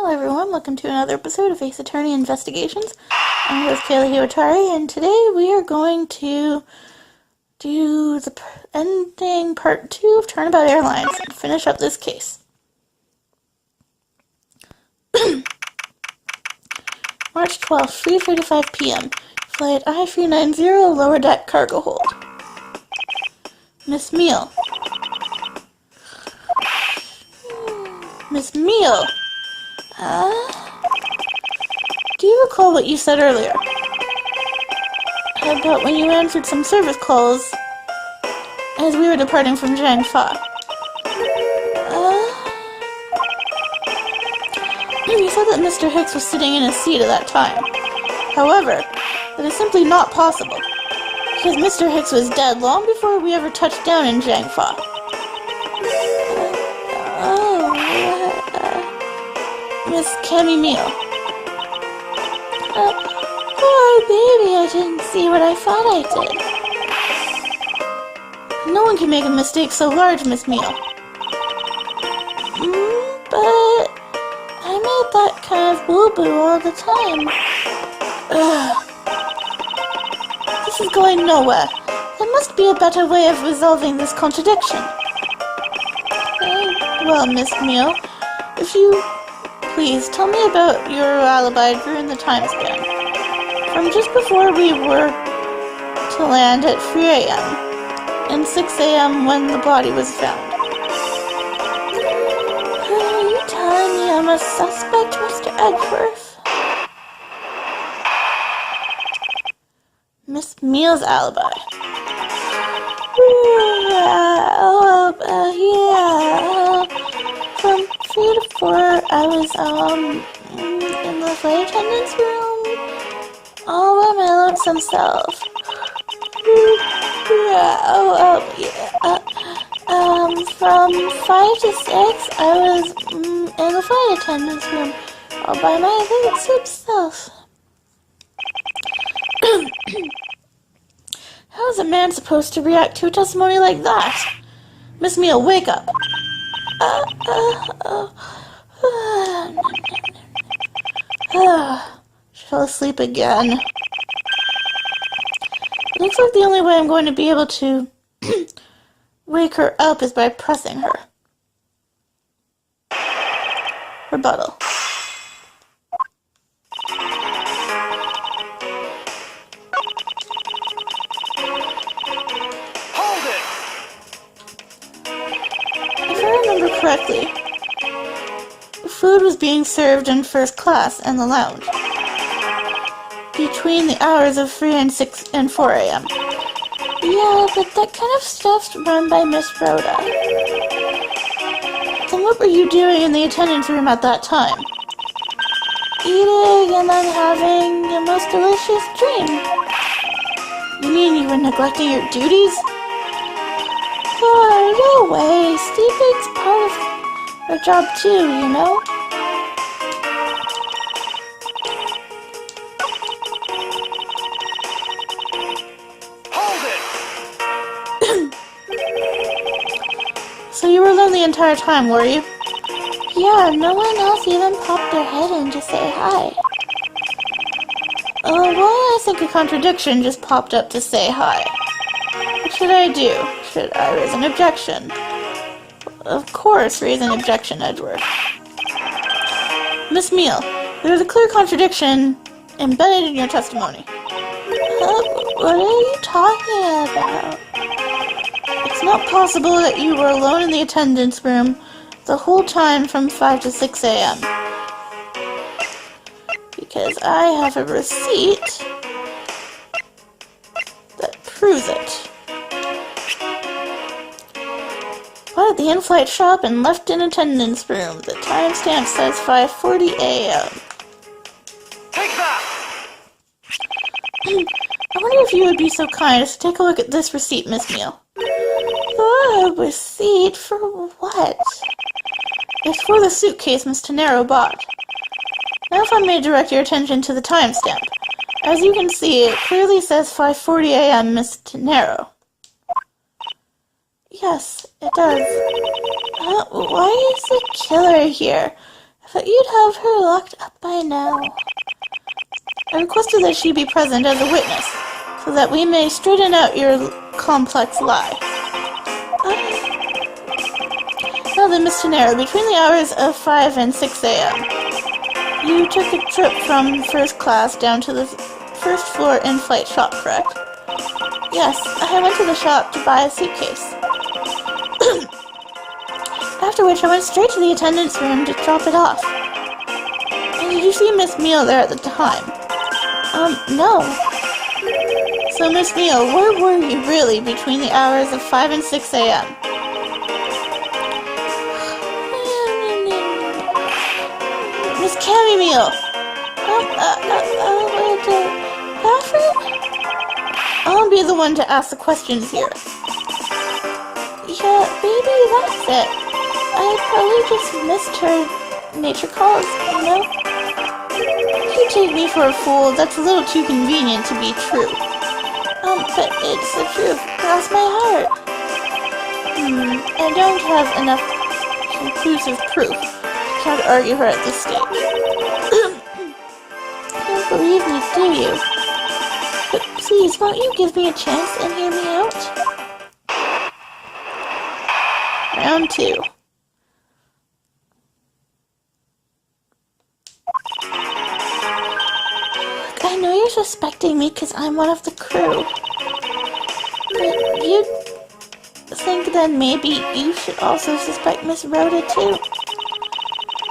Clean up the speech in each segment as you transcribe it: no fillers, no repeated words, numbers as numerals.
Hello everyone, welcome to another episode of Ace Attorney Investigations. I'm your host Kaylee Hiwatari, and today we are going to do the ending part 2 of Turnabout Airlines and finish up this case. March 12th, 3:35 p.m. Flight I-390, lower deck cargo hold. Miss Meal. Miss Meal. Do you recall what you said earlier? About when you answered some service calls as we were departing from Jiangfa. You said that Mr. Hicks was sitting in his seat at that time. However, that is simply not possible, because Mr. Hicks was dead long before we ever touched down in Jiangfa. Miss Cammy Meal. Oh, baby, I didn't see what I thought I did. No one can make a mistake so large, Miss Meal. But I made that kind of boo-boo all the time. This is going nowhere. There must be a better way of resolving this contradiction. Well, Miss Meal, if you please tell me about your alibi during the time span. From just before we were to land at 3 a.m. and 6 a.m. when the body was found. Are you telling me I'm a suspect, Mr. Edgeworth? Miss Meal's alibi. From 3 to 4, I was, in the flight attendant's room, all by my lonesome self. From 5 to 6, I was, in the flight attendant's room, all by my lonesome self. How is a man supposed to react to a testimony like that? Miss Meal, wake up! Fell asleep again. It looks like the only way I'm going to be able to wake her up is by pressing her. Rebuttal. If I remember correctly, food was being served in first class in the lounge between the hours of 3 and 6 and 4 a.m. Yeah, but that kind of stuff's run by Miss Rhoda. Then what were you doing in the attendance room at that time? Eating and then having a most delicious dream. You mean you were neglecting your duties? Oh, no way. Sleeping's part of our job too, you know? Hold it! So you were alone the entire time, were you? Yeah, no one else even popped their head in to say hi. Well, I think a contradiction just popped up to say hi. What should I do? Should I raise an objection? Of course, raise an objection, Edgeworth. Miss Meal, there's a clear contradiction embedded in your testimony. What are you talking about? It's not possible that you were alone in the attendance room the whole time from 5 to 6 a.m. Because I have a receipt that proves it. Bought at the in-flight shop and left in attendance room. The timestamp says 5:40 a.m. Take that! I wonder if you would be so kind as to take a look at this receipt, Miss Meal. Oh, a receipt for what? It's for the suitcase Miss Tenero bought. Now if I may direct your attention to the timestamp. As you can see, it clearly says 5:40 a.m. Miss Tenero. Yes, it does. Why is the killer here? But you'd have her locked up by now. I requested that she be present as a witness, so that we may straighten out your complex lie. Now then, Miss Tenero, between the hours of 5 and 6 a.m., you took a trip from first class down to the first floor in-flight shop, correct? Yes, I went to the shop to buy a suitcase. After which I went straight to the attendance room to drop it off. And did you see Miss Meal there at the time? No. So, Miss Meal, where were you really between the hours of 5 and 6 a.m.? Miss Cammy Meal! Bathroom? I'll be the one to ask the questions here. Yeah, maybe that's it. I probably just missed her nature calls, you know? You take me for a fool. That's a little too convenient to be true. But it's the truth. Cross my heart. I don't have enough conclusive proof to counter-argue her at this stage. You don't believe me, do you? But please, won't you give me a chance and hear me out? Round 2. I know you're suspecting me because I'm one of the crew. But you think that maybe you should also suspect Miss Rhoda too.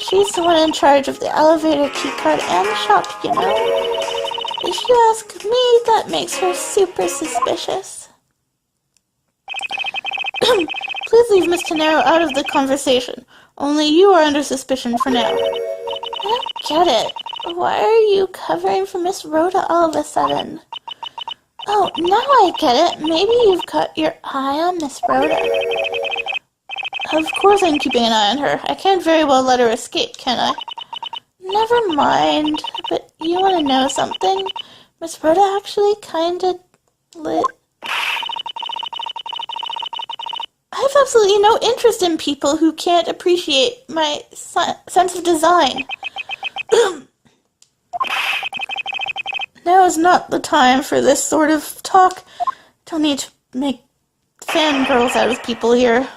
She's the one in charge of the elevator keycard and the shop, you know. If you ask me, that makes her super suspicious. Please leave Miss Tenero out of the conversation. Only you are under suspicion for now. I don't get it. Why are you covering for Miss Rhoda all of a sudden? Oh, now I get it. Maybe you've got your eye on Miss Rhoda. Of course I'm keeping an eye on her. I can't very well let her escape, can I? Never mind. But you want to know something? Miss Rhoda actually kinda lit. I have absolutely no interest in people who can't appreciate my sense of design. Now is not the time for this sort of talk. Don't need to make fangirls out of people here.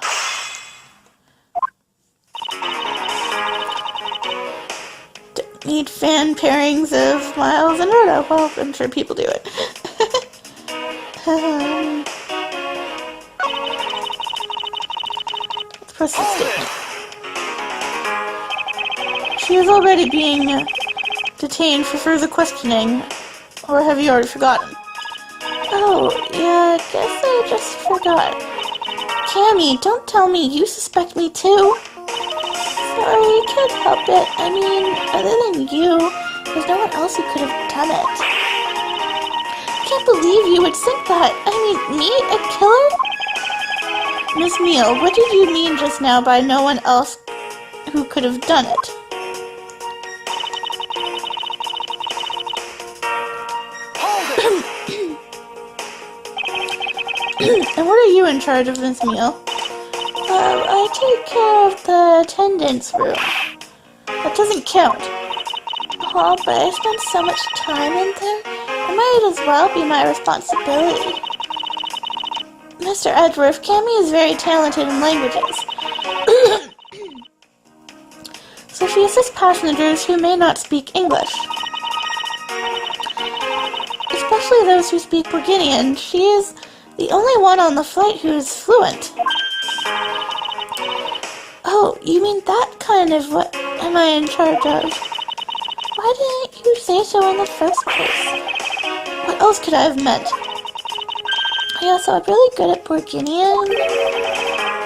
Don't need fan pairings of Miles and Rhoda. Well, I'm sure people do it. Let's press the statement. She is already being detained for further questioning. Or have you already forgotten? Oh, yeah, I guess I just forgot. Cammy, don't tell me you suspect me too. Sorry, can't help it. I mean, other than you, there's no one else who could have done it. Can't believe you would think that. I mean, me, a killer? Miss Meal, what did you mean just now by no one else who could have done it? And what are you in charge of, Miss Meal? I take care of the attendance room. That doesn't count. Oh, but I spend so much time in there. It might as well be my responsibility. Mr. Edgeworth, Cammy is very talented in languages. So she assists passengers who may not speak English. Especially those who speak Burgundian. She is the only one on the flight who is fluent. Oh, you mean that kind of what am I in charge of? Why didn't you say so in the first place? What else could I have meant? Yeah, so I'm really good at Burgundian.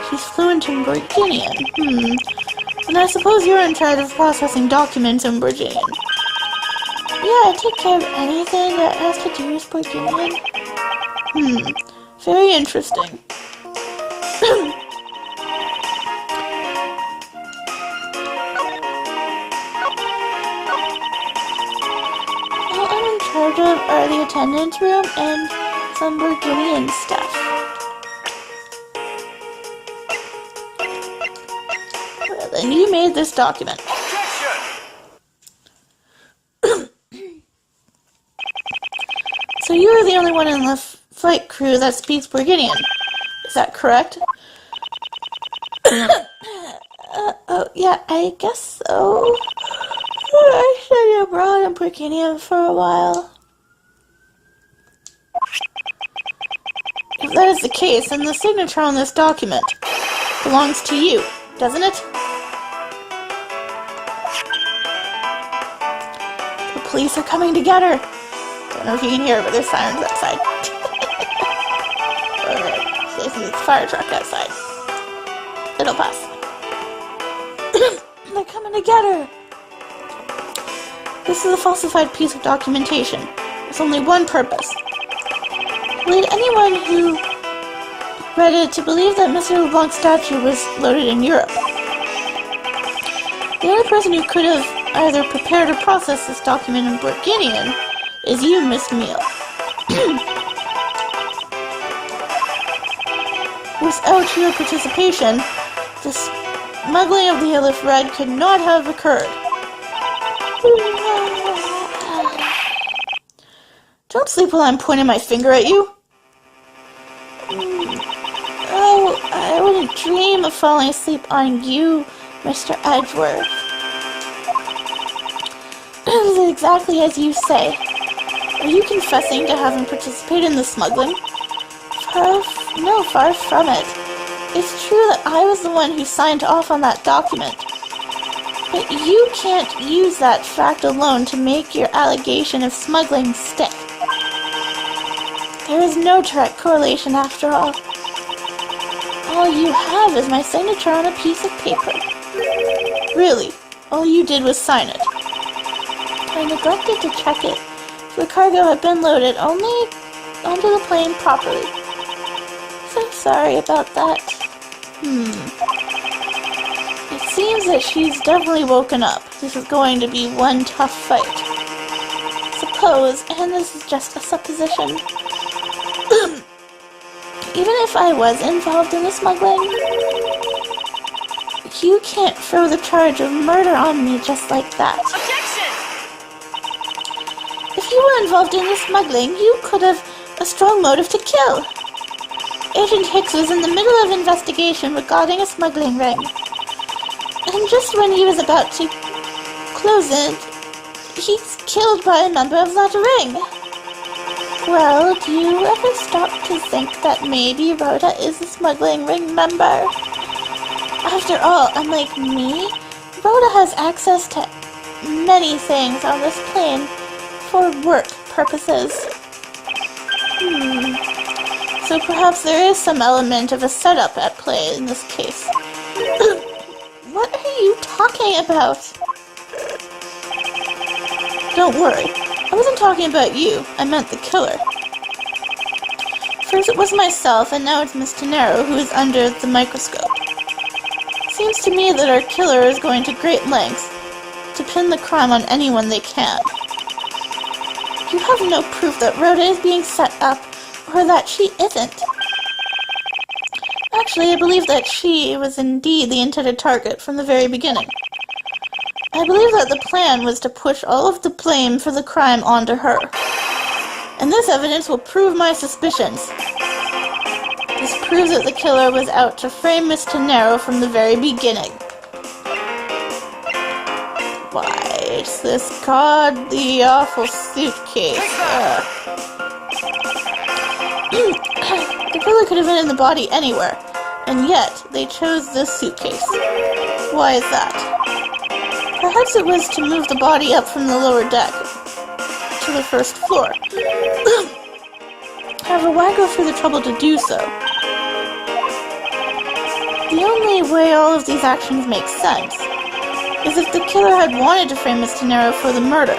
She's fluent in Burgundian. And I suppose you're in charge of processing documents in Burgundian. Yeah, I take care of anything that has to do with Burgundian. Very interesting. All I'm in charge of are the attendance room and some Burgundian stuff. Well, then you made this document. Objection! So you are the only one in the flight crew that speaks Burgundian. Is that correct? Oh, yeah, I guess so. I studied abroad in Burgundian for a while. If that is the case, then the signature on this document belongs to you, doesn't it? The police are coming to get her. Don't know if you can hear it, but there's sirens outside. There's a fire truck outside. It'll pass. They're coming to get her. This is a falsified piece of documentation. There's only one purpose. Lead anyone who read it to believe that Mr. LeBlanc's statue was loaded in Europe. The only person who could have either prepared or processed this document in Burgundian is you, Miss Meal. Without your participation, the smuggling of the Elif Red could not have occurred. Don't sleep while I'm pointing my finger at you. Oh, I wouldn't dream of falling asleep on you, Mr. Edgeworth. It is exactly as you say. Are you confessing to having participated in the smuggling? No, far from it. It's true that I was the one who signed off on that document. But you can't use that fact alone to make your allegation of smuggling stick. There is no direct correlation after all. All you have is my signature on a piece of paper. Really, all you did was sign it. I neglected to check it. The cargo had been loaded only onto the plane properly. So sorry about that. It seems that she's definitely woken up. This is going to be one tough fight. Suppose, and this is just a supposition, even if I was involved in the smuggling, you can't throw the charge of murder on me just like that. Objection! If you were involved in the smuggling, you could have a strong motive to kill. Agent Hicks was in the middle of investigation regarding a smuggling ring. And just when he was about to close it, he's killed by a member of that ring. Well, do you ever stop to think that maybe Rhoda is a smuggling ring member? After all, unlike me, Rhoda has access to many things on this plane for work purposes. So perhaps there is some element of a setup at play in this case. What are you talking about? Don't worry. I wasn't talking about you. I meant the killer. First it was myself, and now it's Miss Tenero who is under the microscope. Seems to me that our killer is going to great lengths to pin the crime on anyone they can. You have no proof that Rhoda is being set up, or that she isn't. Actually, I believe that she was indeed the intended target from the very beginning. I believe that the plan was to push all of the blame for the crime onto her. And this evidence will prove my suspicions. This proves that the killer was out to frame Miss Tenero from the very beginning. Why, it's this godly awful suitcase. The killer could have been in the body anywhere, and yet they chose this suitcase. Why is that? Perhaps it was to move the body up from the lower deck to the first floor. However, why go through the trouble to do so? The only way all of these actions make sense is if the killer had wanted to frame Miss Tenero for the murder.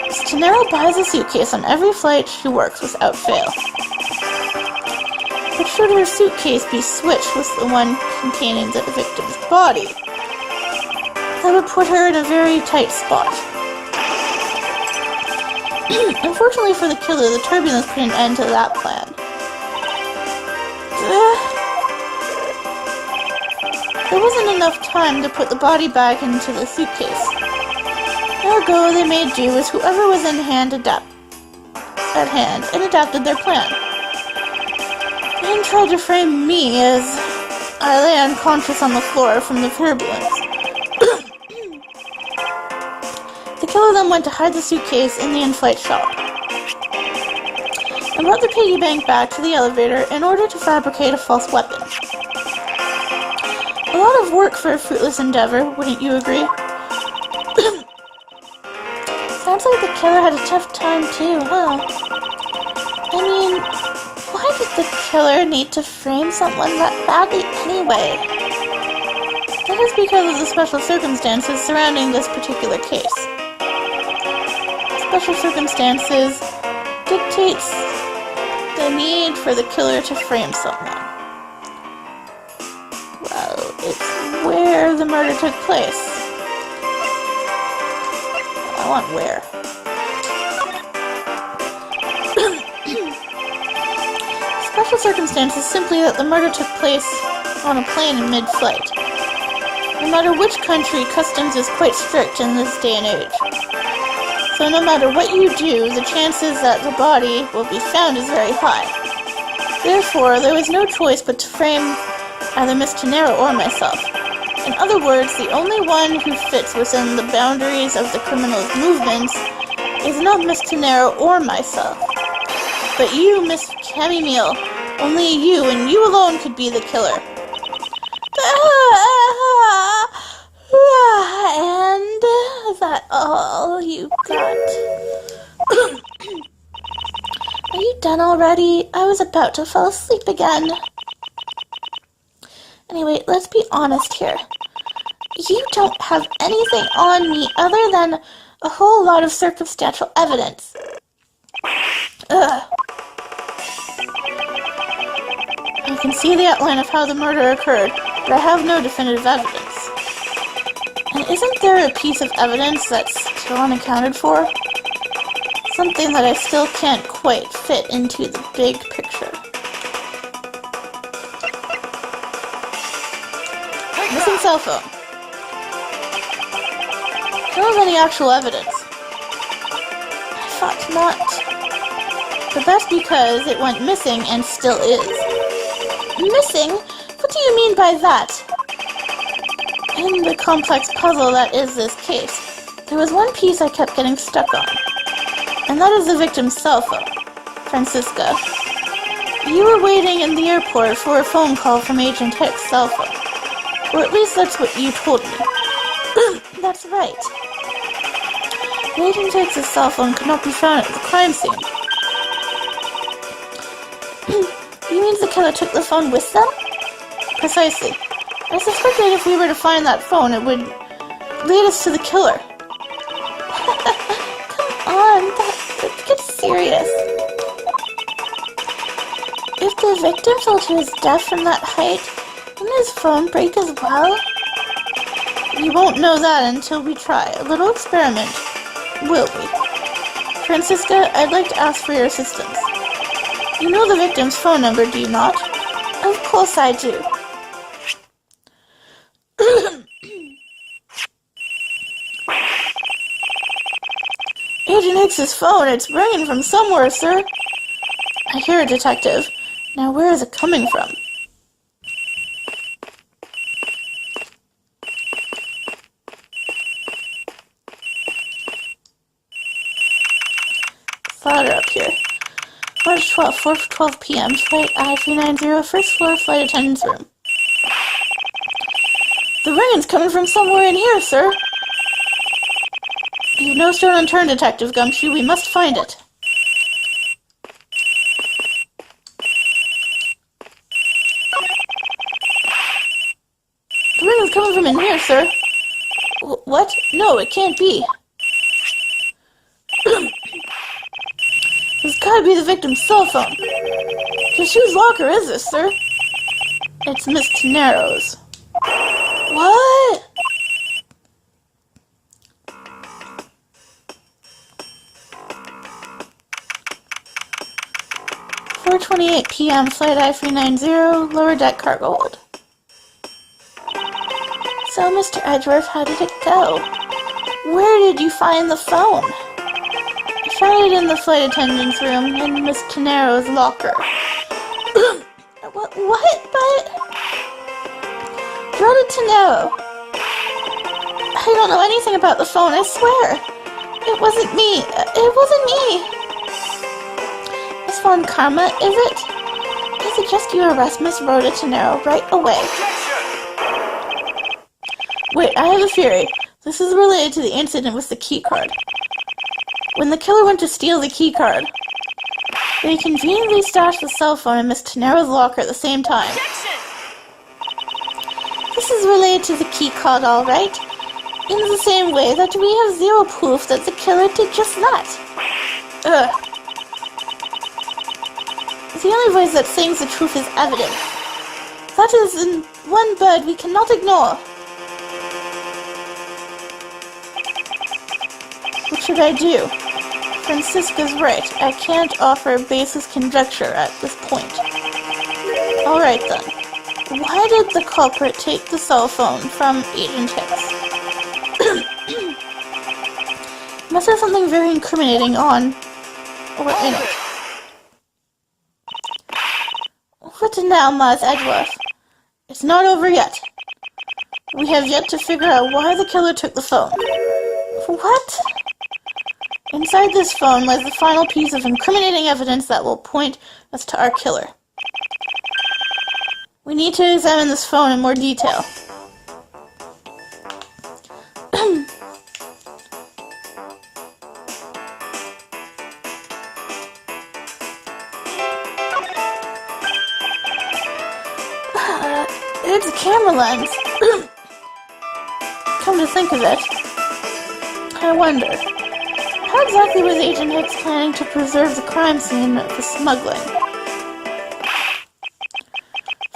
Miss Tenero buys a suitcase on every flight she works without fail. But should her suitcase be switched with the one containing the victim's body, that would put her in a very tight spot. Unfortunately for the killer, the turbulence put an end to that plan. There wasn't enough time to put the body back into the suitcase. Ergo, they made do with whoever was in hand at hand and adapted their plan. And tried to frame me as I lay unconscious on the floor from the turbulence. The killer then went to hide the suitcase in the in-flight shop and brought the piggy bank back to the elevator in order to fabricate a false weapon. A lot of work for a fruitless endeavor, wouldn't you agree? Sounds like the killer had a tough time too, huh? I mean, why did the killer need to frame someone that badly anyway? That is because of the special circumstances surrounding this particular case. Special circumstances dictates the need for the killer to frame someone. Well, it's where the murder took place. I want where. Special circumstances simply that the murder took place on a plane in mid-flight. No matter which country, customs is quite strict in this day and age. So no matter what you do, the chances that the body will be found is very high. Therefore, there was no choice but to frame either Miss Tenero or myself. In other words, the only one who fits within the boundaries of the criminal's movements is not Miss Tenero or myself, but you, Miss Chamomile. Only you and you alone could be the killer. And is that all you got? Are you done already? I was about to fall asleep again. Anyway, let's be honest here. You don't have anything on me other than a whole lot of circumstantial evidence. Ugh. I can see the outline of how the murder occurred, but I have no definitive evidence. And isn't there a piece of evidence that's still unaccounted for? Something that I still can't quite fit into the big picture. Missing cell phone. Don't have any actual evidence. I thought not. But that's because it went missing and still is. Missing? What do you mean by that? In the complex puzzle that is this case, there was one piece I kept getting stuck on. And that is the victim's cell phone. Francisca. You were waiting in the airport for a phone call from Agent Hick's cell phone. Or at least that's what you told me. That's right. Agent Hick's cell phone could not be found at the crime scene. You mean the killer took the phone with them? Precisely. I suspected if we were to find that phone, it would lead us to the killer. Come on, let's get serious. If the victim fell to his death from that height, wouldn't his phone break as well? We won't know that until we try a little experiment, will we? Francisca, I'd like to ask for your assistance. You know the victim's phone number, do you not? Of course I do. Agent Hicks's phone, it's ringing from somewhere, sir. I hear a detective. Now where is it coming from? Louder up here. March 12th, 4:12 p.m. Flight I-390, first floor, flight attendant's room. The ringing's coming from somewhere in here, sir. Leave no stone unturned, Detective Gumshoe. We must find it. The ringing's coming from in here, sir. What? No, it can't be. This gotta be the victim's cell phone. Just whose locker is this, sir? It's Miss Tenero's. What? (4:28 p.m. Flight I-390, lower deck cargo hold. So, Mr. Edgeworth, how did it go? Where did you find the phone? I found it in the flight attendant's room in Miss Tenero's locker. What? But... Rhoda Tenero. I don't know anything about the phone, I swear. It wasn't me. It wasn't me. Miss Von Karma, is it? I suggest you arrest Miss Rhoda Tenero right away. Wait, I have a theory. This is related to the incident with the keycard. When the killer went to steal the keycard, they conveniently stashed the cell phone in Miss Tenero's locker at the same time. This is related to the keycard, alright? In the same way that we have zero proof that the killer did just that. The only voice that sings the truth is evidence. That is in one bird we cannot ignore. What should I do? Francisca's right. I can't offer a baseless conjecture at this point. Alright then. Why did the culprit take the cell phone from Agent Hicks? Must have something very incriminating on or in it. What now, Miles Edgeworth? It's not over yet. We have yet to figure out why the killer took the phone. What? Inside this phone lies the final piece of incriminating evidence that will point us to our killer. We need to examine this phone in more detail. It's a camera lens. Come to think of it, I wonder, how exactly was Agent Hicks planning to preserve the crime scene of the smuggling?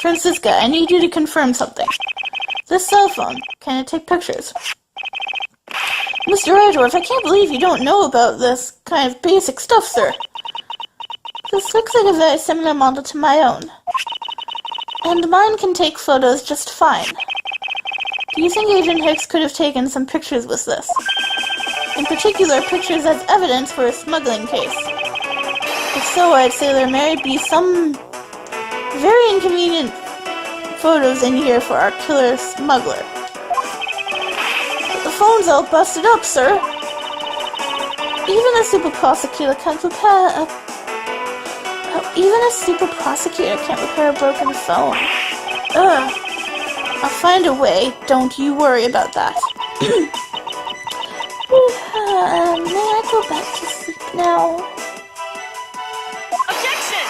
Francisca, I need you to confirm something. This cell phone, can it take pictures? Mr. Edgeworth, I can't believe you don't know about this kind of basic stuff, sir. This looks like a very similar model to my own. And mine can take photos just fine. Do you think Agent Hicks could have taken some pictures with this? In particular, pictures as evidence for a smuggling case. If so, I'd say there may be some very inconvenient photos in here for our killer smuggler. But the phone's all busted up, sir. Even a super prosecutor can't repair a... Even a super prosecutor can't repair a broken phone. Ugh. I'll find a way. Don't you worry about that. May I go back to sleep now? Objection!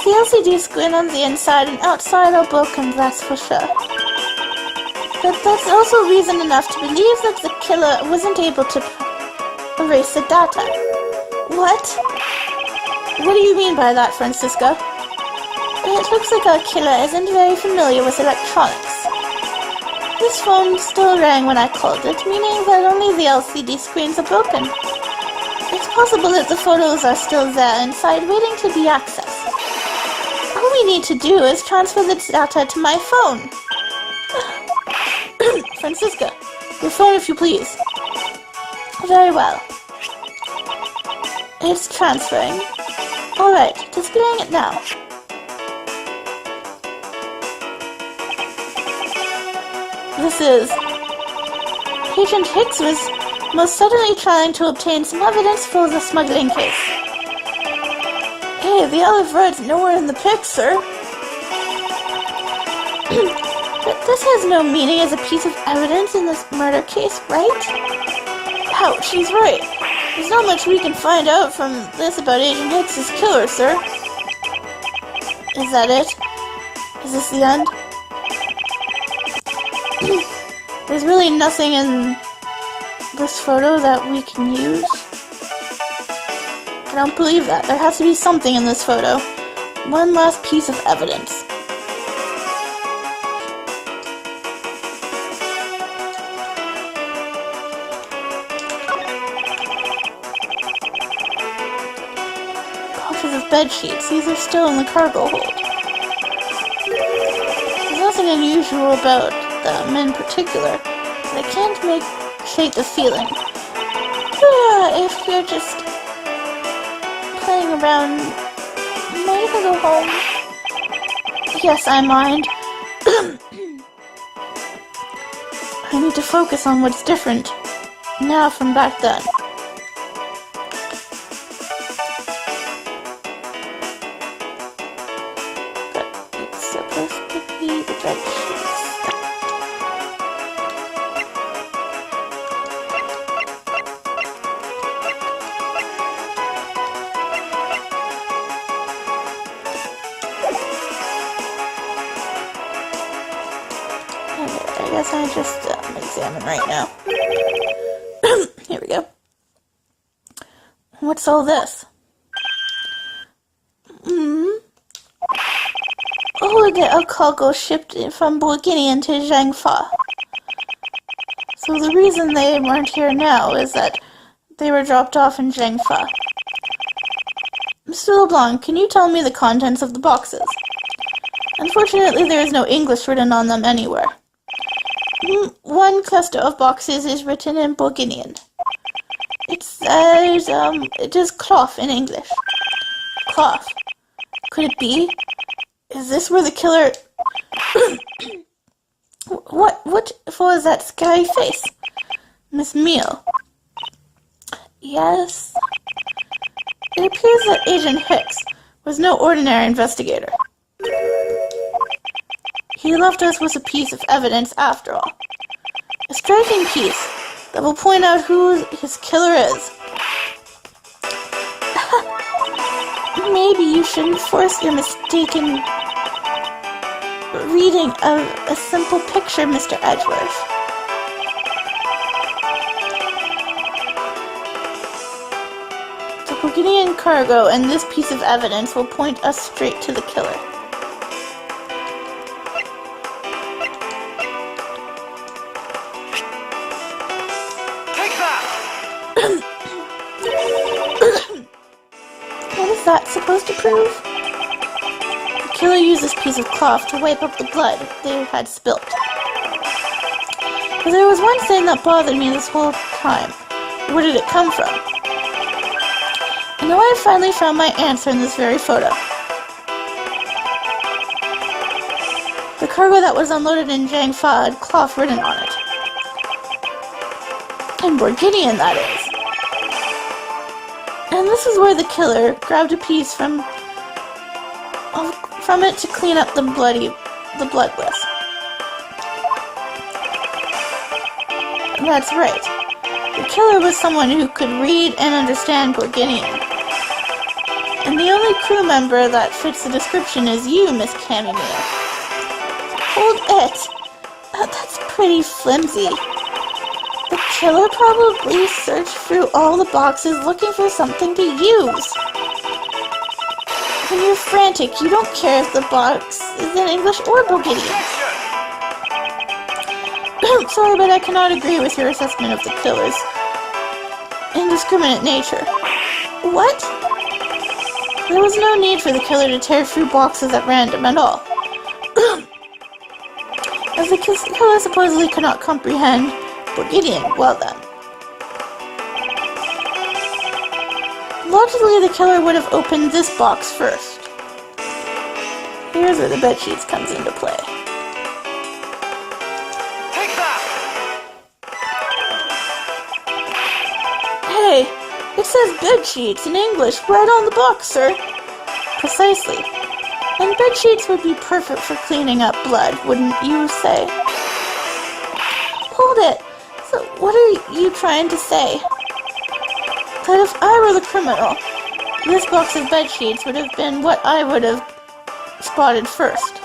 The LCD screen on the inside and outside are broken, that's for sure. But that's also reason enough to believe that the killer wasn't able to erase the data. What? What do you mean by that, Francisca? It looks like our killer isn't very familiar with electronics. This phone still rang when I called it, meaning that only the LCD screens are broken. It's possible that the photos are still there inside, waiting to be accessed. All we need to do is transfer the data to my phone. Francisca, your phone if you please. Very well. It's transferring. Alright, displaying it now. This is... Agent Hicks was most certainly trying to obtain some evidence for the smuggling case. Hey, the olive red's nowhere in the pic, sir. But this has no meaning as a piece of evidence in this murder case, right? Ouch, she's right. There's not much we can find out from this about Agent Hicks' killer, sir. Is that it? Is this the end? There's really nothing in this photo that we can use. I don't believe that. There has to be something in this photo. One last piece of evidence. Boxes of bed sheets. These are still in the cargo hold. There's nothing unusual about them in particular, but I can't shake the feeling. So yeah, if you're just playing around, maybe you can go home. Yes, I mind. I need to focus on what's different now from back then. But it's supposed to be the red sheets. Okay, I guess I just examine right now. Here we go. What's all this? A cargo shipped from Bulgarian to Zhangfa. So the reason they weren't here now is that they were dropped off in Zhangfa. Mr. LeBlanc, can you tell me the contents of the boxes? Unfortunately, there is no English written on them anywhere. One cluster of boxes is written in Bulgarian. It says, it is cloth in English. Cloth. Could it be? Is this where the killer... What was that scary face? Miss Meal. Yes. It appears that Agent Hicks was no ordinary investigator. He left us with a piece of evidence after all. A striking piece that will point out who his killer is. Maybe you shouldn't force your mistaken reading of a simple picture, Mr. Edgeworth. The Bulgarian cargo and this piece of evidence will point us straight to the killer. What is that supposed to prove? The killer used this piece of cloth to wipe up the blood they had spilt. But there was one thing that bothered me this whole time. Where did it come from? I know I finally found my answer in this very photo. The cargo that was unloaded in Zhangfa had cloth written on it. In Bulgarian, that is. And this is where the killer grabbed a piece from it to clean up the blood with. That's right. The killer was someone who could read and understand Bulgarian. And the only crew member that fits the description is you, Miss Camomile. Hold it! That's pretty flimsy. The killer probably searched through all the boxes looking for something to use. When you're frantic, you don't care if the box is in English or Bulgarian. Sorry, but I cannot agree with your assessment of the killer's indiscriminate nature. What? There was no need for the killer to tear through boxes at random at all. As the killer supposedly could not comprehend Bulgarian, well then. Logically, the killer would have opened this box first. Here's where the bedsheets comes into play. Take that! Hey, it says bedsheets in English right on the box, sir. Precisely. And bedsheets would be perfect for cleaning up blood, wouldn't you say? Hold it. So what are you trying to say? That if I were the criminal, this box of bedsheets would have been what I would have spotted first.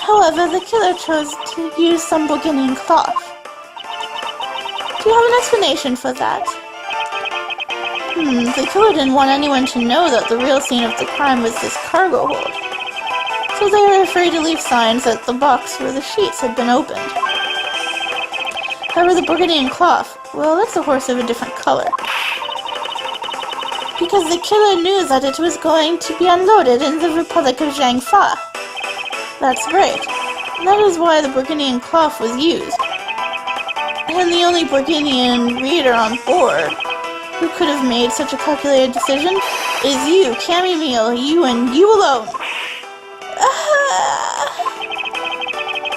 However, the killer chose to use some Bulgarian cloth. Do you have an explanation for that? The killer didn't want anyone to know that the real scene of the crime was this cargo hold. So they were afraid to leave signs that the box where the sheets had been opened. However, the Bulgarian cloth, well, that's a horse of a different color. Because the killer knew that it was going to be unloaded in the Republic of Zhangfa. That's right. That is why the Bulgarian cloth was used. And the only Borginian reader on board who could have made such a calculated decision is you, Cammy Meal, you and you alone.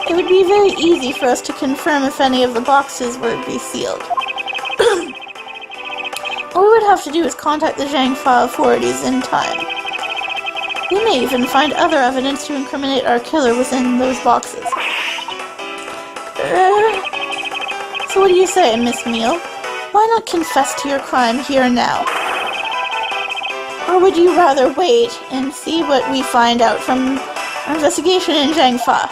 It would be very easy for us to confirm if any of the boxes were resealed. All we would have to do is contact the Zhangfa authorities in time. We may even find other evidence to incriminate our killer within those boxes. So what do you say, Miss Meal? Why not confess to your crime here and now? Or would you rather wait and see what we find out from our investigation in Zhangfa?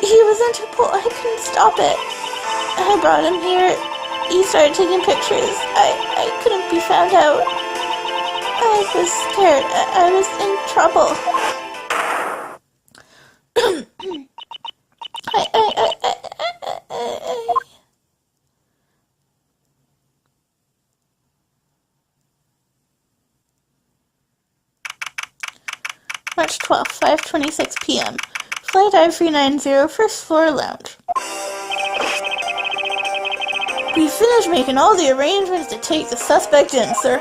He was Interpol. I couldn't stop it. I brought him here. He started taking pictures. I couldn't be found out. I was scared. I was in trouble. March 12th, 5:26 p.m. Flight I-390, first floor lounge. We finished making all the arrangements to take the suspect in, sir.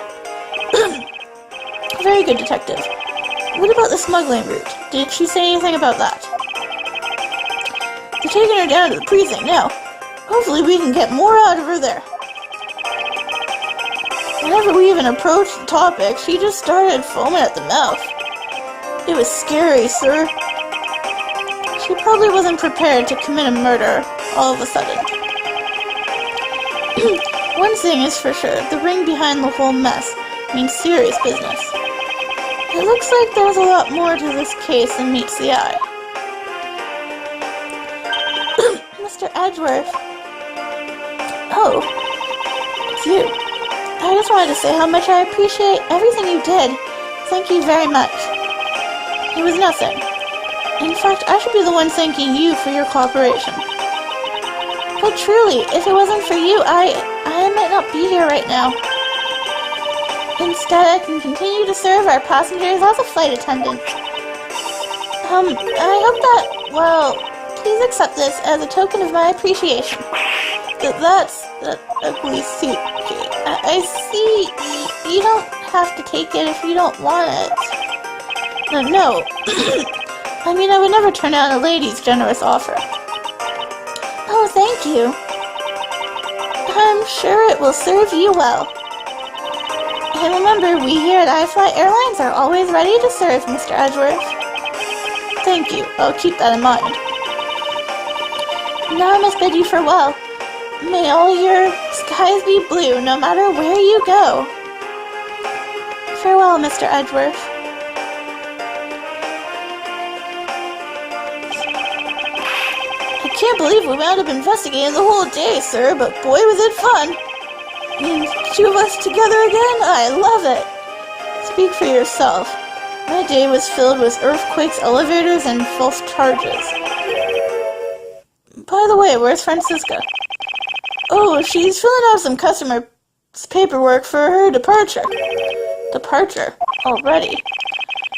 Very good, detective. What about the smuggling route? Did she say anything about that? They're taking her down to the precinct now. Hopefully we can get more out of her there. Whenever we even approached the topic, she just started foaming at the mouth. It was scary, sir. She probably wasn't prepared to commit a murder all of a sudden. One thing is for sure, the ring behind the whole mess means serious business. It looks like there's a lot more to this case than meets the eye. Mr. Edgeworth. Oh, it's you. I just wanted to say how much I appreciate everything you did. Thank you very much. It was nothing. In fact, I should be the one thanking you for your cooperation. But truly, if it wasn't for you, I might not be here right now. Instead, I can continue to serve our passengers as a flight attendant. I hope that, well, please accept this as a token of my appreciation. That's that ugly suit. I see. You don't have to take it if you don't want it. No. I mean, I would never turn down a lady's generous offer. Oh, thank you. I'm sure it will serve you well. And remember, we here at iFly Airlines are always ready to serve, Mr. Edgeworth. Thank you. I'll keep that in mind. Now I must bid you farewell. May all your skies be blue, no matter where you go. Farewell, Mr. Edgeworth. I can't believe we wound up investigating the whole day, sir, but boy was it fun. And two of us together again? I love it. Speak for yourself. My day was filled with earthquakes, elevators, and false charges. By the way, where's Francisca? Oh, she's filling out some customer paperwork for her departure. Departure? Already?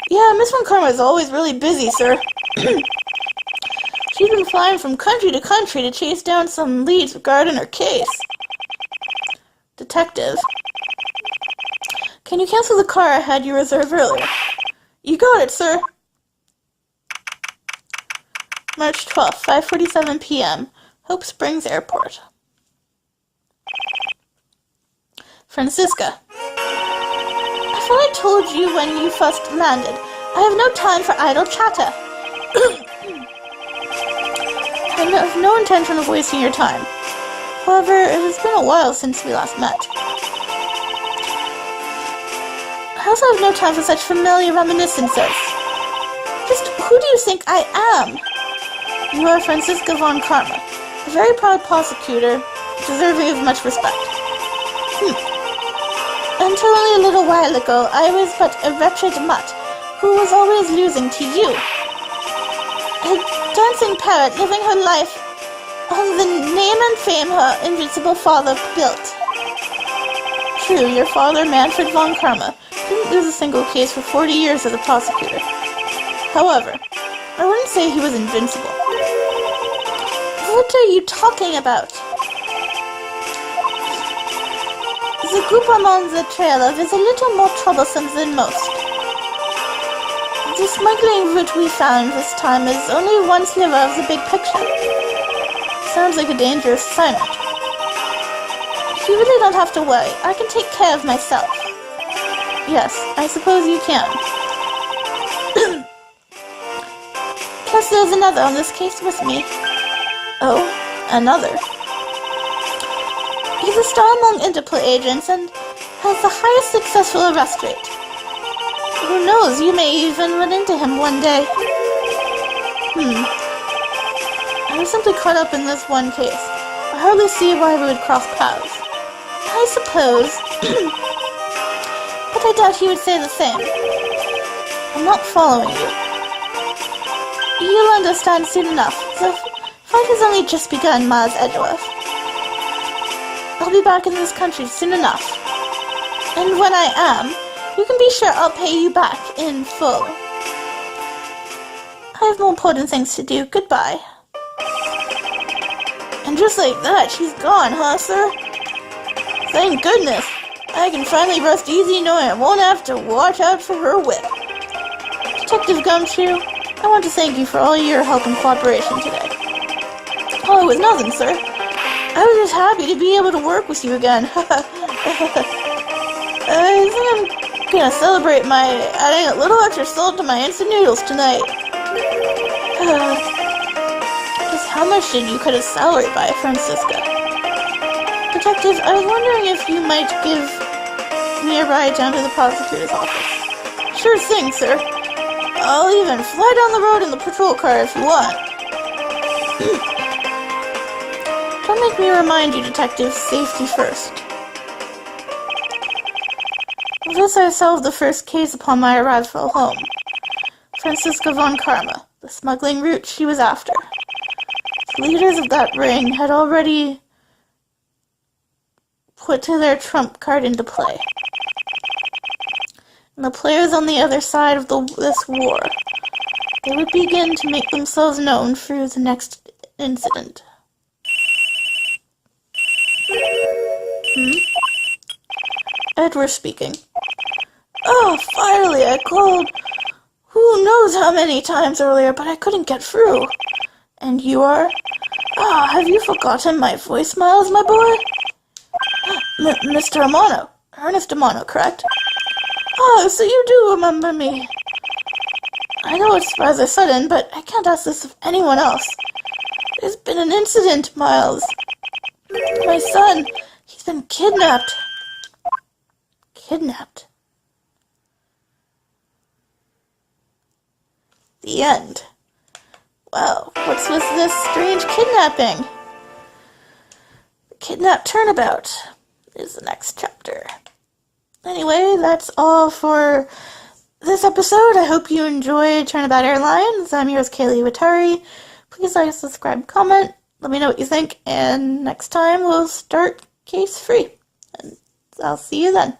Yeah, Miss Von Karma is always really busy, sir. She's been flying from country to country to chase down some leads regarding her case. Detective. Can you cancel the car I had you reserve earlier? You got it, sir. March 12th, 5:47 p.m. Hope Springs Airport. Francisca. I thought I told you when you first landed. I have no time for idle chatter. I have no intention of wasting your time. However, it has been a while since we last met. I also have no time for such familiar reminiscences. Just who do you think I am? You are Francisca Von Karma, a very proud prosecutor, deserving of much respect. Until only a little while ago, I was but a wretched mutt, who was always losing to you. A dancing parrot living her life on the name and fame her invincible father built. True, your father, Manfred von Karma, didn't lose a single case for 40 years as a prosecutor. However, I wouldn't say he was invincible. What are you talking about? The group I'm on the trail of is a little more troublesome than most. The smuggling route we found this time is only one sliver of the big picture. Sounds like a dangerous assignment. You really don't have to worry. I can take care of myself. Yes, I suppose you can. Plus there's another on this case with me. Oh, another. He's a star among interplay agents and has the highest successful arrest rate. Who knows, you may even run into him one day. I was simply caught up in this one case. I hardly see why we would cross paths. I suppose. But I doubt he would say the same. I'm not following you. You'll understand soon enough. The fight has only just begun, Miles Edgeworth. I'll be back in this country soon enough. And when I am, you can be sure I'll pay you back in full. I have more important things to do. Goodbye. And just like that, she's gone, huh, sir? Thank goodness. I can finally rest easy knowing I won't have to watch out for her whip. Detective Gumshoe, I want to thank you for all your help and cooperation today. Oh, it was nothing, sir. I was just happy to be able to work with you again. I think I'm gonna celebrate by adding a little extra salt to my instant noodles tonight. Just how much did you cut his salary by, Francisca? Detective, I was wondering if you might give me a ride down to the prosecutor's office. Sure thing, sir. I'll even fly down the road in the patrol car if you want. Don't make me remind you, Detective. Safety first. Thus I solved the first case upon my arrival home. Francisca von Karma, the smuggling route she was after. The leaders of that ring had already put their trump card into play. And the players on the other side of this war, they would begin to make themselves known through the next incident. Edward speaking. Oh, finally, I called who knows how many times earlier, but I couldn't get through. And you are? Ah, have you forgotten my voice, Miles, my boy? Mr. Amano. Ernest Amano, correct? Oh, so you do remember me. I know it's rather sudden, but I can't ask this of anyone else. There's been an incident, Miles. My son, he's been kidnapped. Kidnapped? The end. Well, what's with this strange kidnapping? The Kidnapped Turnabout is the next chapter. Anyway, that's all for this episode. I hope you enjoyed Turnabout Airlines. I'm yours, Kaylee Watari. Please like, subscribe, comment. Let me know what you think. And next time we'll start case 3. And I'll see you then.